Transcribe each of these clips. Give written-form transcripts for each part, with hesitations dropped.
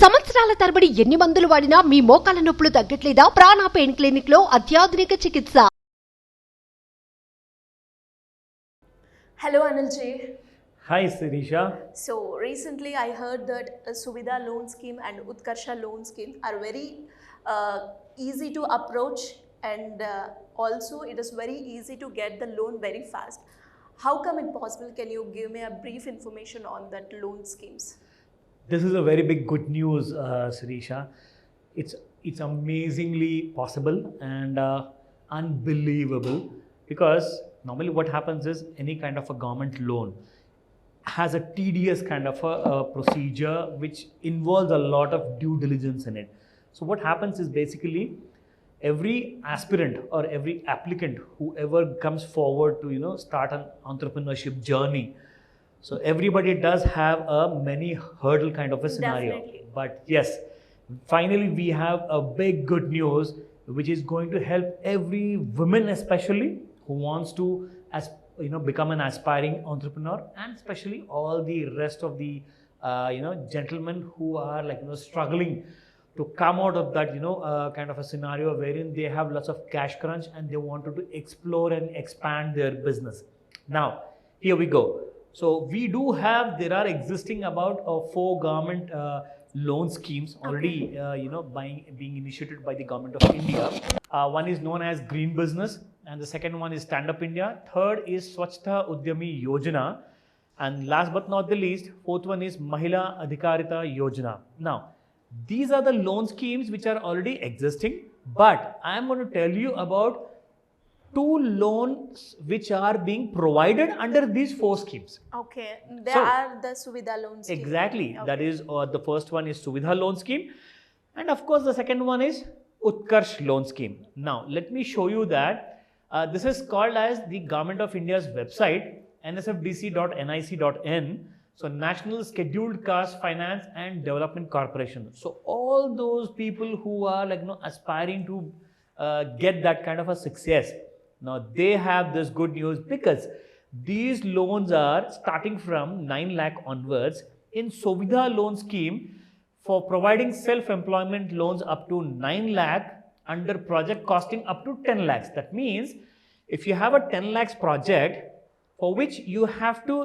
సంవత్సరాల తరబడి ఎన్ని మందులు వాడినా మీ మోకాల నొప్పులు తగ్గట్లేదా? ప్రాణ పెయిన్ క్లినిక్ లో అత్యాధునిక చికిత్స. Hello Anil ji. Hi Sirisha. So recently I heard that Suvidha loan scheme and Utkarsha loan scheme are very easy to approach, and also it is very easy to get the loan very fast. How come it possible? Can you give me a brief information on that loan schemes? This is a very big good news, Sirisha. It's amazingly possible and unbelievable, because normally what happens is any kind of a government loan has a tedious kind of a procedure which involves a lot of due diligence in it. So what happens is basically every aspirant or every applicant, whoever comes forward to start an entrepreneurship journey, so everybody does have a many hurdle kind of a scenario. Definitely. But yes, finally we have a big good news which is going to help every woman especially who wants to become an aspiring entrepreneur, and especially all the rest of the gentlemen who are struggling to come out of that kind of a scenario wherein they have lots of cash crunch and they wanted to explore and expand their business. Now here we go. So there are existing about 4 government loan schemes already being initiated by the government of India. One is known as Green Business, and the second one is Stand Up India. Third is Swachhta Udyami Yojana, and last but not the least, fourth one is Mahila Adhikarita Yojana. Now these are the loan schemes which are already existing, but I am going to tell you about 2 loans which are being provided under these 4 schemes. Okay, they are the Suvidha loan scheme. Exactly. Okay. That is the first one is Suvidha loan scheme, and of course the second one is Utkarsh loan scheme. Now let me show you that this is called as the Government of India's website, nsfdc.nic.in. So National Scheduled Caste Finance and Development Corporation. So all those people who are aspiring to get that kind of a success, now they have this good news, because these loans are starting from 9 lakh onwards in Suvidha loan scheme for providing self-employment loans up to 9 lakh under project costing up to 10 lakhs. That means if you have a 10 lakhs project for which you have to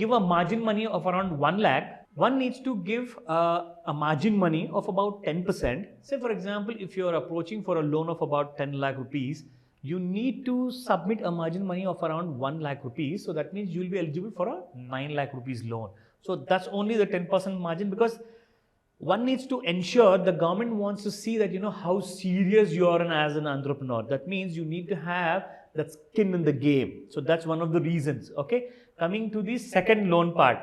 give a margin money of around 1 lakh, one needs to give a margin money of about 10%. Say for example, if you are approaching for a loan of about 10 lakh rupees, you need to submit a margin money of around 1 lakh rupees. So that means you will be eligible for a 9 lakh rupees loan. So that's only the 10% margin, because one needs to ensure, the government wants to see that how serious you are as an entrepreneur. That means you need to have that skin in the game. So that's one of the reasons. Okay, coming to the second loan part,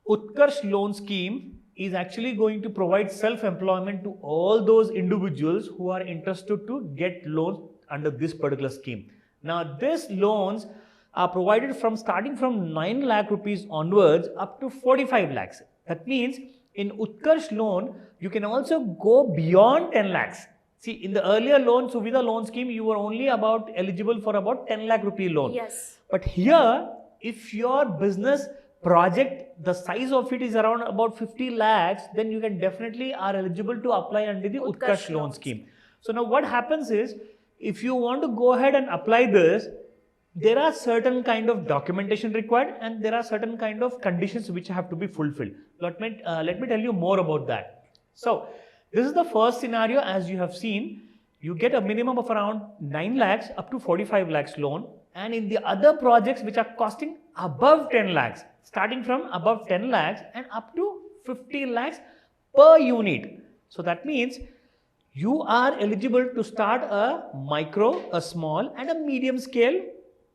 Utkarsh loan scheme is actually going to provide self-employment to all those individuals who are interested to get loans under this particular scheme. Now these loans are provided from starting from 9 lakh rupees onwards up to 45 lakhs. That means in Utkarsh loan, you can also go beyond 10 lakhs. See, in the earlier loan, Suvidha loan scheme, you were only eligible for about 10 lakh rupee loan. Yes. But here, if your business project, the size of it is around about 50 lakhs, then you can definitely are eligible to apply under the Utkarsh loan scheme. So now what happens is, if you want to go ahead and apply this, there are certain kind of documentation required, and there are certain kind of conditions which have to be fulfilled. Let me tell you more about that. So this is the first scenario. As you have seen, you get a minimum of around 9 lakhs up to 45 lakhs loan, and in the other projects which are costing above 10 lakhs, starting from above 10 lakhs and up to 50 lakhs per unit. So that means you are eligible to start a micro, a small and a medium scale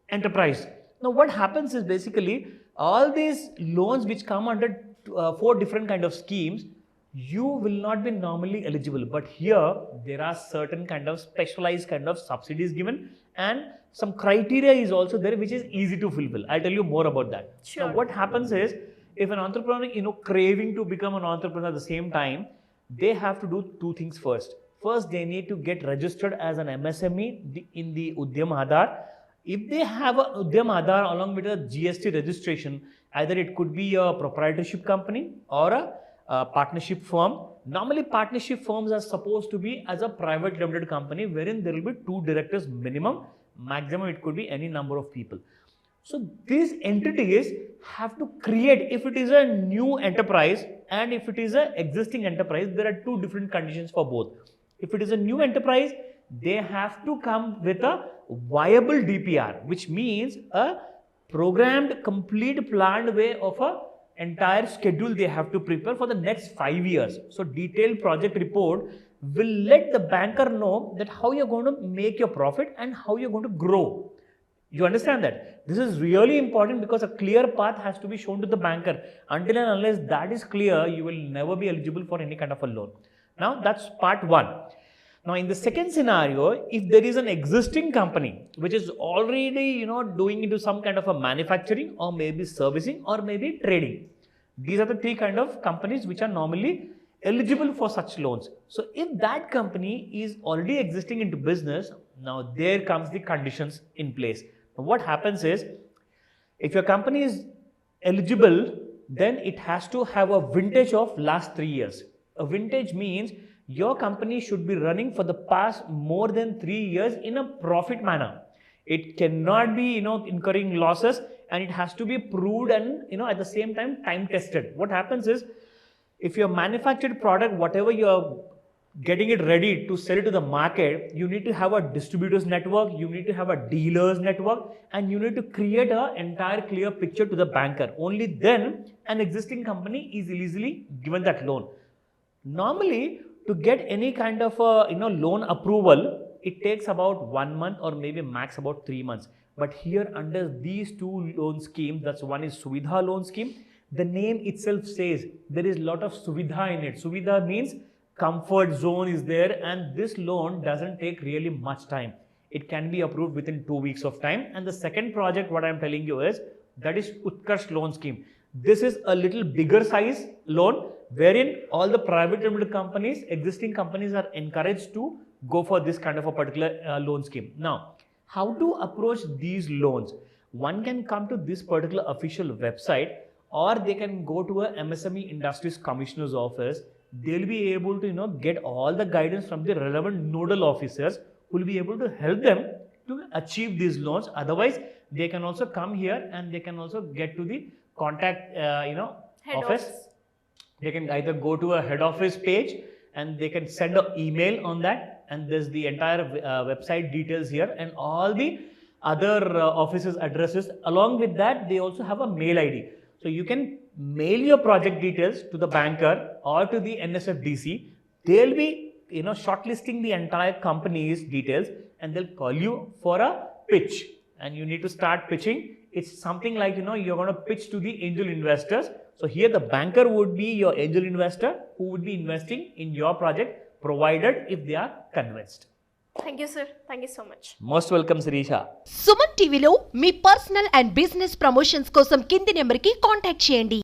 enterprise. Now what happens is basically all these loans which come under 4 different kind of schemes, you will not be normally eligible, but here there are certain kind of specialized kind of subsidies given, and some criteria is also there which is easy to fulfill. I'll tell you more about that. Sure. Now what happens is, if an entrepreneur craving to become an entrepreneur at the same time, they have to do 2 things first. First, they need to get registered as an MSME in the Udyam Aadhar. If they have a Udyam Aadhar along with a GST registration, either it could be a proprietorship company or partnership firm. Normally, partnership firms are supposed to be as a private limited company wherein there will be 2 directors minimum, maximum it could be any number of people. So these entities have to create, if it is a new enterprise and if it is an existing enterprise, there are 2 different conditions for both. If it is a new enterprise, they have to come with a viable DPR, which means a programmed, complete, planned way of a entire schedule they have to prepare for the next 5 years. So detailed project report will let the banker know that how you're going to make your profit and how you're going to grow. You understand that? This is really important because a clear path has to be shown to the banker. Until and unless that is clear, you will never be eligible for any kind of a loan. Now that's part 1. Now in the second scenario, if there is an existing company which is already doing into some kind of a manufacturing or maybe servicing or maybe trading, these are the 3 kind of companies which are normally eligible for such loans. So if that company is already existing into business, now there comes the conditions in place. Now what happens is, if your company is eligible, then it has to have a vintage of last 3 years. A vintage means your company should be running for the past more than 3 years in a profit manner. It cannot be incurring losses, and it has to be proved and at the same time time tested. What happens is, if your manufactured product, whatever you are getting it ready to sell it to the market, you need to have a distributors network, you need to have a dealers network, and you need to create an entire clear picture to the banker. Only then an existing company is easily given that loan. Normally, to get any kind of a loan approval, it takes about 1 month or maybe max about 3 months. But here under these 2 loan schemes, that's one is Suvidha loan scheme. The name itself says there is a lot of Suvidha in it. Suvidha means comfort zone is there, and this loan doesn't take really much time. It can be approved within 2 weeks of time. And the second project, what I'm telling you is, that is Utkarsh loan scheme. This is a little bigger size loan wherein all the private limited companies, existing companies are encouraged to go for this kind of a particular loan scheme. Now, how to approach these loans? One can come to this particular official website, or they can go to a MSME Industries Commissioner's office. They'll be able to get all the guidance from the relevant nodal officers who will be able to help them to achieve these loans. Otherwise, they can also come here and they can also get to the contact Head office. They can either go to a head office page and they can send an email on that, and there's the entire website details here and all the other offices addresses. Along with that, they also have a mail ID. So you can mail your project details to the banker or to the NSFDC. They'll be shortlisting the entire company's details, and they'll call you for a pitch, and you need to start pitching. It's something like you're going to pitch to the angel investors. So here the banker would be your angel investor who would be investing in your project, provided if they are convinced. Thank you, sir. Thank you so much. Most welcome, Sirisha. Suman టీవీలో మీ personal and business promotions కోసం కింది నెంబర్కి contact చేయండి.